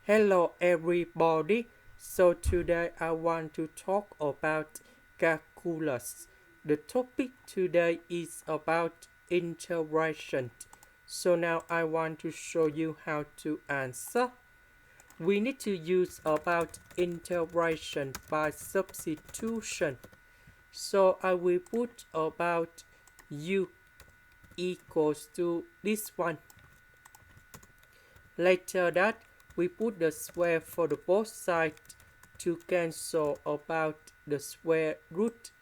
Hello everybody. So today I want to talk about calculus. The topic today is about integration. So now I want to show you how to answer. We need to use about integration by substitution. So I will put about u equals to this one. Later that we put the square for the both sides to cancel about the square root.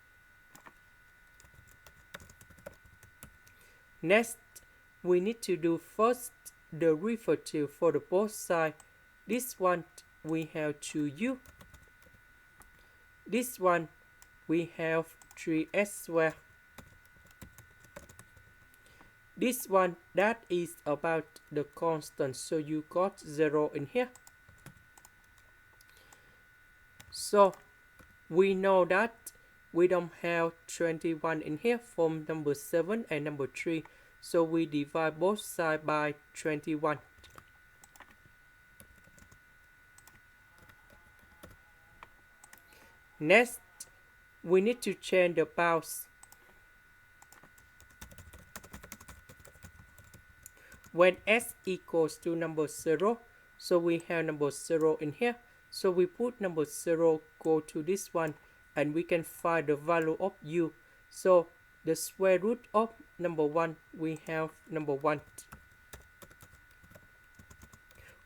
Next, we need to do first the derivative for the both sides. This one we have 2u. This one we have 3s squared. This one, that is about the constant, so you got 0 in here. So we know that we don't have 21 in here from number 7 and number 3. So we divide both sides by 21. Next, we need to change the bounds. When s equals to number 0, so we have number 0 in here. So we put number 0 go to this one, and we can find the value of u. So the square root of number 1, we have number 1.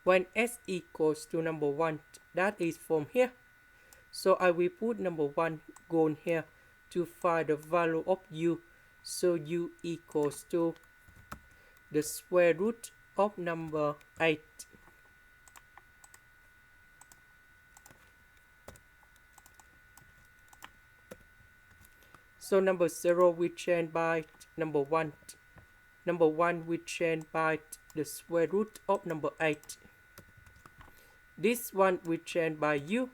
When s equals to number 1, that is from here. So I will put number 1 go in here to find the value of u. So u equals to the square root of number 8. So number 0 we change by number 1. Number 1 we change by the square root of number 8. This one we change by u.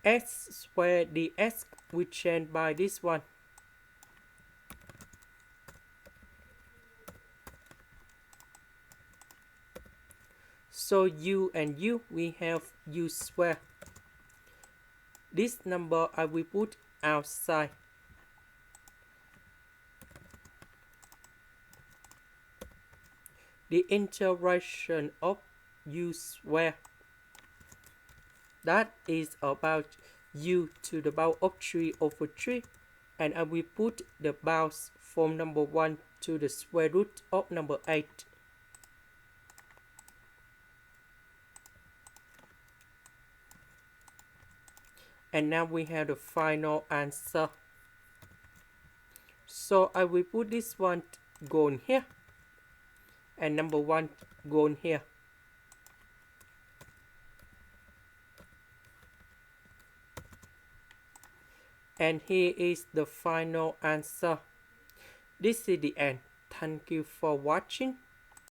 S squared ds we change by this one. So u and u, we have u squared. This number I will put outside. The integration of u squared, that is about u to the power of 3 over 3. And I will put the bounds from number 1 to the square root of number 8. And now we have the final answer. So I will put this one go in here, and number 1 go in here. And here is the final answer. This is the end. Thank you for watching.